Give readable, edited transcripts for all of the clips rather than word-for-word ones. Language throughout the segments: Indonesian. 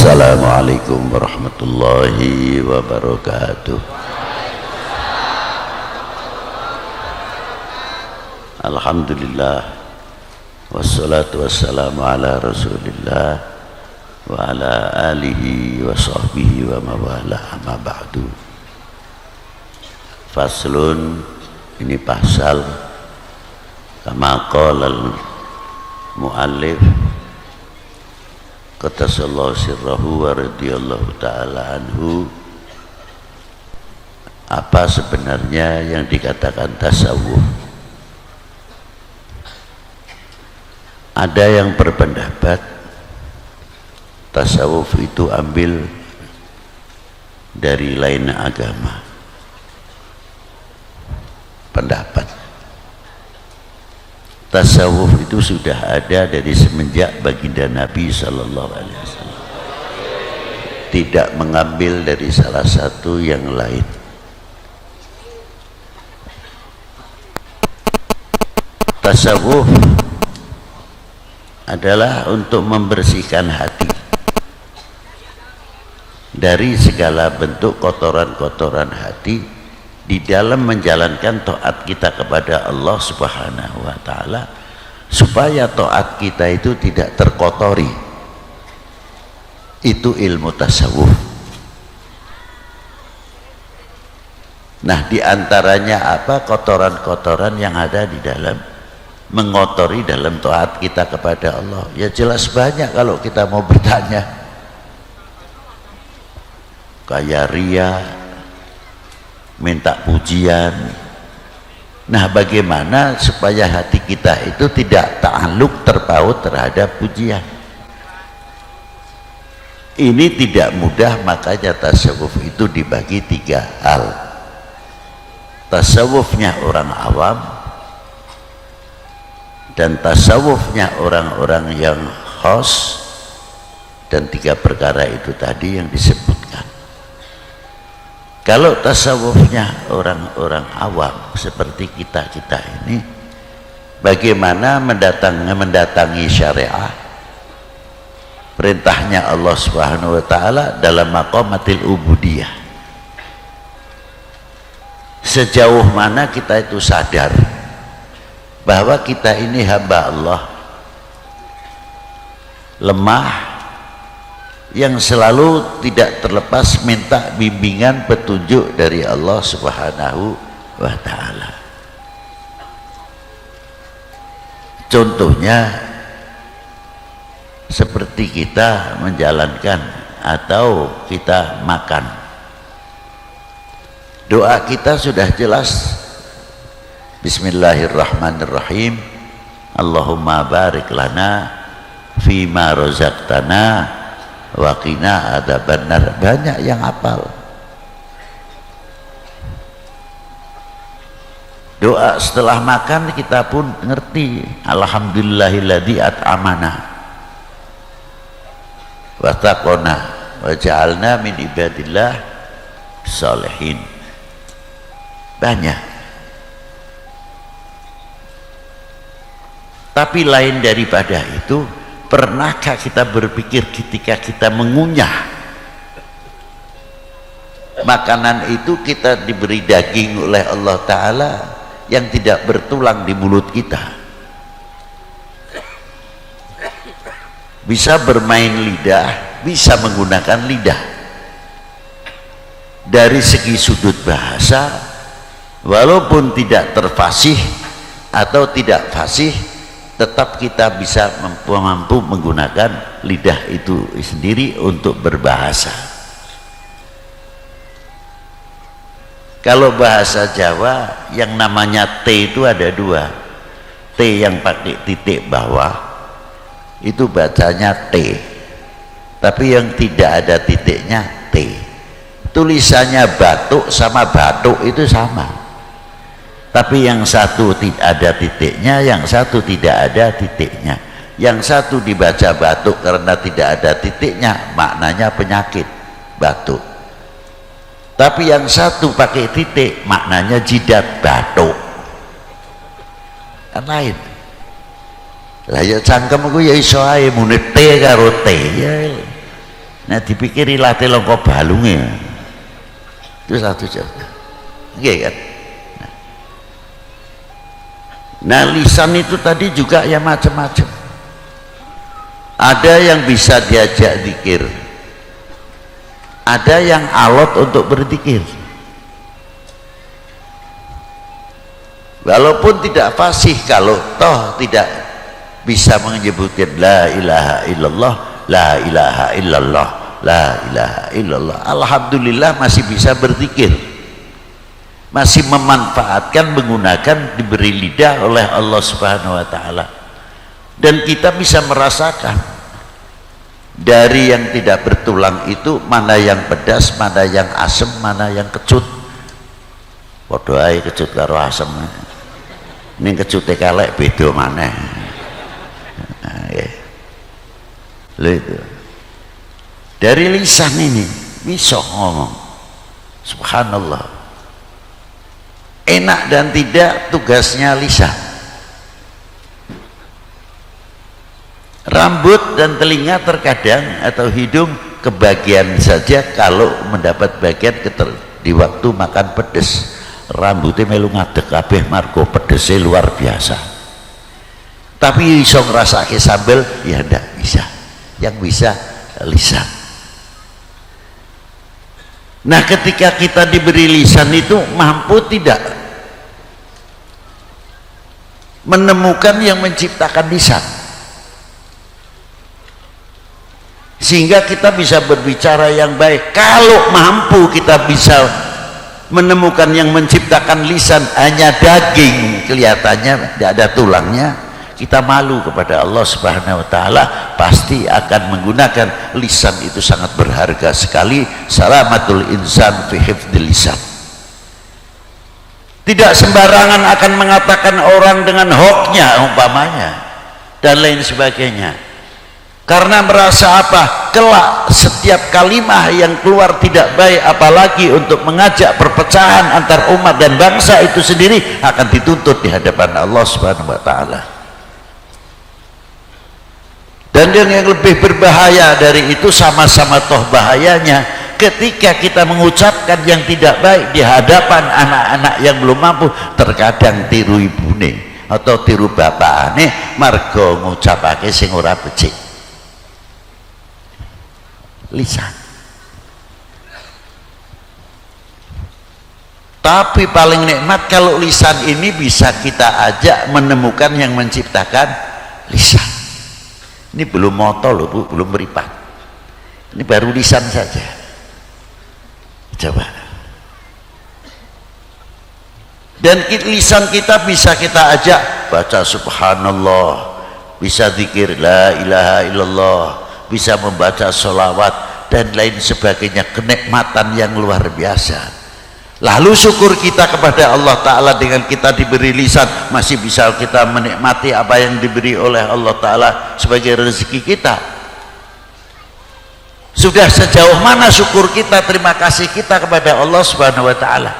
Assalamualaikum warahmatullahi wabarakatuh. Alhamdulillah, wassalatu wassalamu ala rasulillah wa ala alihi wa sahbihi wa mawala, amma ba'du. Faslun, ini pasal kama qala al-muallif qatasallahu sirrahu wa radiyallahu ta'ala anhu. Apa sebenarnya yang dikatakan tasawuf? Ada yang berpendapat tasawuf itu ambil dari lain agama. Pendapat tasawuf itu sudah ada dari semenjak baginda Nabi Sallallahu Alaihi Wasallam, tidak mengambil dari salah satu yang lain. Tasawuf adalah untuk membersihkan hati dari segala bentuk kotoran-kotoran hati di dalam menjalankan taat kita kepada Allah Subhanahu wa ta'ala, supaya taat kita itu tidak terkotori. Itu ilmu tasawuf. Nah, diantaranya apa? Kotoran-kotoran yang ada di dalam mengotori dalam taat kita kepada Allah. Ya jelas banyak kalau kita mau bertanya. Kayak ria, minta pujian. Nah, bagaimana supaya hati kita itu tidak ta'alluq, terpaut terhadap pujian? Ini tidak mudah, makanya tasawuf itu dibagi tiga hal. Tasawufnya orang awam, dan tasawufnya orang-orang yang khos, dan tiga perkara itu tadi yang disebutkan. Kalau tasawufnya orang-orang awam seperti kita-kita ini, bagaimana mendatangi syariah, perintahnya Allah Subhanahu wa ta'ala dalam maqamatil ubudiyah. Sejauh mana kita itu sadar bahwa kita ini hamba Allah, lemah, yang selalu tidak terlepas minta bimbingan petunjuk dari Allah Subhanahu wa ta'ala. Contohnya seperti kita menjalankan atau kita makan, doa kita sudah jelas, bismillahirrahmanirrahim, Allahumma barik lana fima razaqtana waqina adzabannar. Banyak yang hafal doa setelah makan. Kita pun ngerti, alhamdulillahilladzi at'amana wa taqona wa ja'alna min ibadillah sholihin. Banyak. Tapi lain daripada itu, pernahkah kita berpikir ketika kita mengunyah makanan itu, kita diberi daging oleh Allah Ta'ala yang tidak bertulang di mulut kita, bisa bermain lidah, bisa menggunakan lidah. Dari segi sudut bahasa, walaupun tidak terfasih atau tidak fasih, tetap kita bisa mampu menggunakan lidah itu sendiri untuk berbahasa. Kalau bahasa Jawa yang namanya T itu ada dua. T yang pakai titik bawah itu bacanya T, tapi yang tidak ada titiknya T. Tulisannya batuk sama batuk itu sama, tapi yang satu tidak ada titiknya, yang satu tidak ada titiknya. Yang satu dibaca batuk karena tidak ada titiknya, maknanya penyakit batuk. Tapi yang satu pakai titik, maknanya jidat batuk. Kan lain. Lah ya cangkem aku ya iso ae muni T karo T ya. Nah dipikiri latih longko balungnya itu satu contoh. Kan? Nah lisan itu tadi juga ya macam-macam. Ada yang bisa diajak zikir, ada yang alot untuk berzikir. Walaupun tidak fasih, kalau toh tidak bisa menyebutkan la ilaha illallah, la ilaha illallah, la ilaha illallah, alhamdulillah masih bisa berzikir, masih memanfaatkan, menggunakan, diberi lidah oleh Allah Subhanahu wa ta'ala. Dan kita bisa merasakan dari yang tidak bertulang itu mana yang pedas, mana yang asam, mana yang kecut. Padha ae kecut karo asam. Ini kecute kalek beda maneh. Nah, ya. Itu dari lisan ini bisa ngomong subhanallah. Enak dan tidak tugasnya lisan. Rambut dan telinga terkadang atau hidung kebagian saja kalau mendapat bagian di waktu makan pedes. Rambutnya melu ngadeg kabeh margo pedesnya luar biasa. Tapi iso ngrasake sambel ya ndak bisa. Yang bisa lisan. Nah, ketika kita diberi lisan itu mampu tidak menemukan yang menciptakan lisan, sehingga kita bisa berbicara yang baik. Kalau mampu kita bisa menemukan yang menciptakan lisan, hanya daging kelihatannya, tidak ada tulangnya, kita malu kepada Allah Subhanahu wa ta'ala. Pasti akan menggunakan lisan itu, sangat berharga sekali. Salamatul insan fi hifdzil lisan. Tidak sembarangan akan mengatakan orang dengan hoknya umpamanya dan lain sebagainya, karena merasa apa? Kelak setiap kalimah yang keluar tidak baik, apalagi untuk mengajak perpecahan antar umat dan bangsa itu sendiri, akan dituntut di hadapan Allah Subhanahu wa ta'ala. Dan yang lebih berbahaya dari itu, sama-sama toh bahayanya, ketika kita mengucapkan yang tidak baik di hadapan anak-anak yang belum mampu, terkadang tiru ibune atau tiru bapakane margo ngucapake sing ora becik. Lisan. Tapi paling nikmat kalau lisan ini bisa kita ajak menemukan yang menciptakan lisan. Ini belum moto loh Bu, belum meripat. Ini baru lisan saja. Coba. Dan lisan kita bisa kita ajak baca subhanallah, bisa zikir la ilaha illallah, bisa membaca sholawat dan lain sebagainya, kenikmatan yang luar biasa. Lalu syukur kita kepada Allah Ta'ala dengan kita diberi lisan, masih bisa kita menikmati apa yang diberi oleh Allah Ta'ala sebagai rezeki kita. Sudah sejauh mana syukur kita, terima kasih kita kepada Allah Subhanahu wa ta'ala.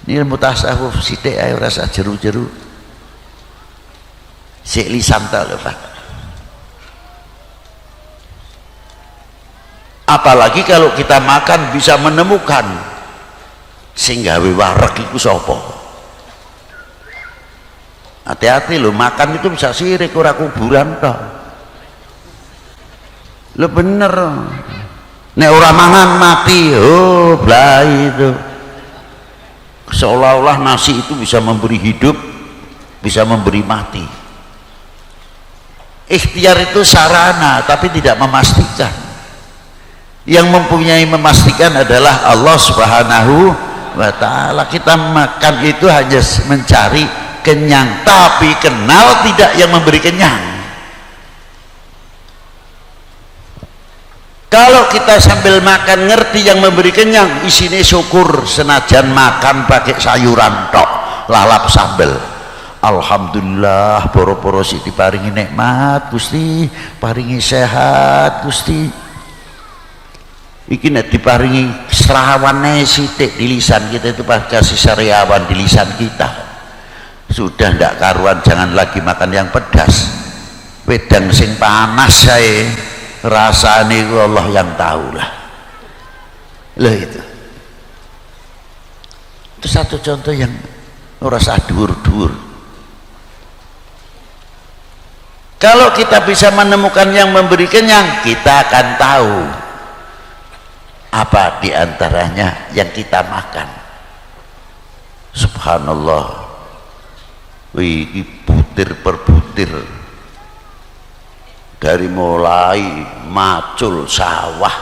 Ini ilmu tasawuf sithik ayo rasa jeru-jeru. Sik lisan ta lho Pak. Apalagi kalau kita makan bisa menemukan sing gawe wareg iku sapa. Hati-hati lho, makan itu bisa sirik, ora kuburan toh. Lho bener. Nek ora mangan mati, oh blai itu. Seolah-olah nasi itu bisa memberi hidup, bisa memberi mati. Ikhtiar itu sarana, tapi tidak memastikan. Yang mempunyai memastikan adalah Allah Subhanahu wa ta'ala. Kita makan itu hanya mencari kenyang, tapi kenal tidak yang memberi kenyang. Kalau kita sambil makan ngerti yang memberi kenyang, isine syukur, senajan makan pakai sayuran tok, lalap sambel. Alhamdulillah, poro-poro sih diparingi nikmat Gusti, paringi sehat Gusti. Iki nek diparingi serawane sithik di lisan kita itu pas kasih sariawan di lisan kita. Sudah ndak karuan, jangan lagi makan yang pedas. Wedang sing panas saya rasane Allah yang tahu lah. Loh itu satu contoh yang ora usah dhuwur-dhuwur. Kalau kita bisa menemukan yang memberi kenyang, kita akan tahu apa diantaranya yang kita makan. Subhanallah, wih, butir per butir, dari mulai macul sawah,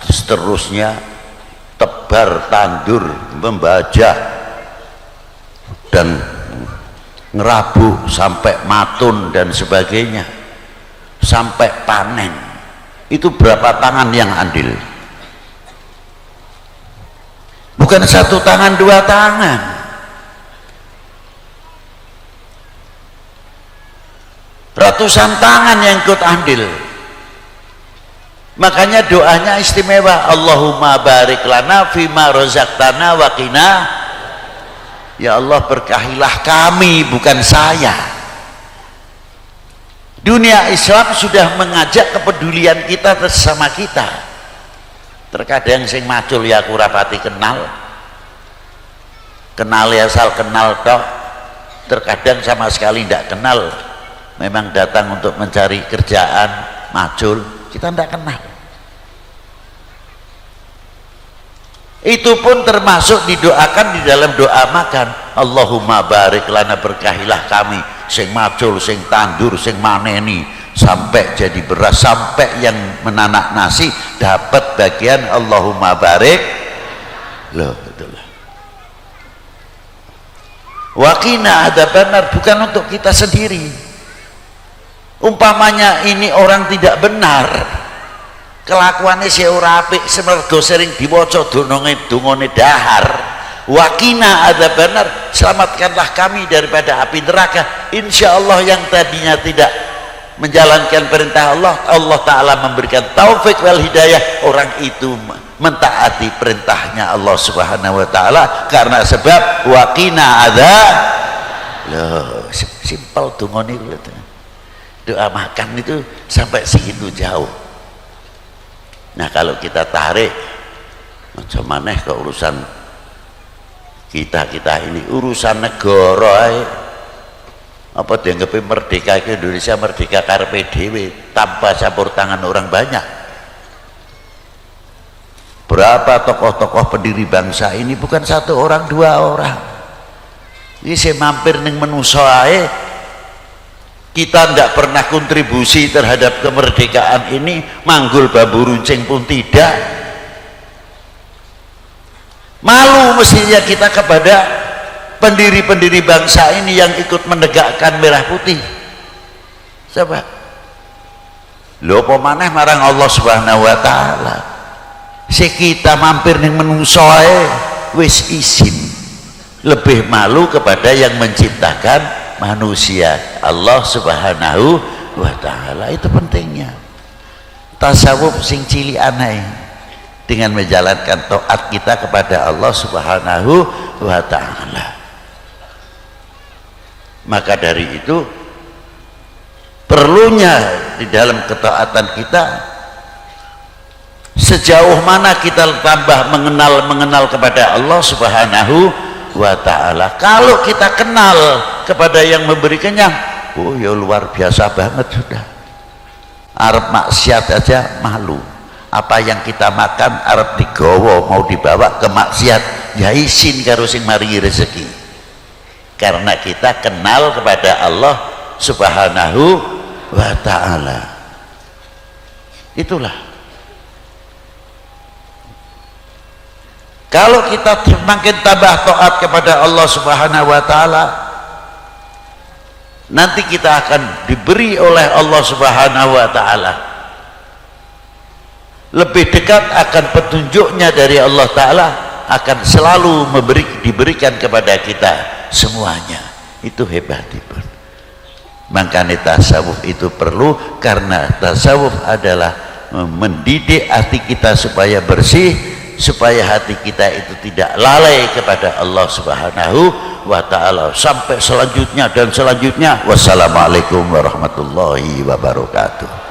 seterusnya tebar tandur, membajak dan ngerabu sampai matun dan sebagainya, sampai panen. Itu berapa tangan yang andil? Bukan satu tangan, dua tangan. Ratusan tangan yang ikut andil. Makanya doanya istimewa, Allahumma barik lana fima razaqtana wa qina. Ya Allah, berkahilah kami, bukan saya. Dunia Islam sudah mengajak kepedulian kita bersama kita. Terkadang sing macul ya aku rapati kenal ya asal kenal tok, terkadang sama sekali tidak kenal, memang datang untuk mencari kerjaan, macul, kita tidak kenal. Itu pun termasuk didoakan di dalam doa makan. Allahumma barik lana, berkahilah kami, sing macul, sing tandur, sing maneni, sampai jadi beras, sampai yang menanak nasi dapat bagian Allahumma barik. Loh, itulah. Waqina adzabannar, bukan untuk kita sendiri. Umpamanya ini orang tidak benar, kelakuannya si ora apik, semergo sering diwaca dungane dahar, waqina adzabannar, selamatkanlah kami daripada api neraka. Insya Allah yang tadinya tidak menjalankan perintah Allah, Allah Ta'ala memberikan taufik wal hidayah, orang itu mentaati perintahnya Allah Subhanahu wa Ta'ala, karena sebab waqina adzab. Loh, simpel dungane itu. Doa makan itu sampai segitu jauh. Nah, kalau kita tarik macam mana ke urusan kita ini, urusan negara, apa dianggap merdeka ke Indonesia, merdeka karepe dhewe tanpa campur tangan orang banyak. Berapa tokoh-tokoh pendiri bangsa ini, bukan satu orang, dua orang. Ini saya mampir ning menusa ae, kita tidak pernah kontribusi terhadap kemerdekaan ini, manggul bambu runcing pun tidak. Malu mestinya kita kepada pendiri-pendiri bangsa ini yang ikut menegakkan merah putih. Coba lho, apa maneh marang Allah Subhanahu wa Ta'ala. Si kita mampir ning menungso ae wis izin, lebih malu kepada yang menciptakan manusia, Allah Subhanahu wa Ta'ala. Itu pentingnya tasawuf sing cilian ae, dengan menjalankan taat kita kepada Allah Subhanahu wa Ta'ala. Maka dari itu perlunya di dalam ketaatan kita, sejauh mana kita tambah mengenal kepada Allah Subhanahu wa Ta'ala. Kalau kita kenal kepada yang memberi kenyang, oh ya luar biasa banget sudah. Arep maksiat aja malu. Apa yang kita makan arep digawa, mau dibawa ke maksiat, ya isin karo sing maringi rezeki. Karena kita kenal kepada Allah Subhanahu wa Ta'ala. Itulah. Kalau kita semakin tambah taat kepada Allah Subhanahu wa Ta'ala, nanti kita akan diberi oleh Allah Subhanahu wa Ta'ala lebih dekat, akan petunjuknya dari Allah Ta'ala akan selalu diberikan kepada kita semuanya. Itu hebatipun. Makanya tasawuf itu perlu, karena tasawuf adalah mendidik hati kita supaya bersih, supaya hati kita itu tidak lalai kepada Allah Subhanahu wa Ta'ala sampai selanjutnya dan selanjutnya. Wassalamualaikum warahmatullahi wabarakatuh.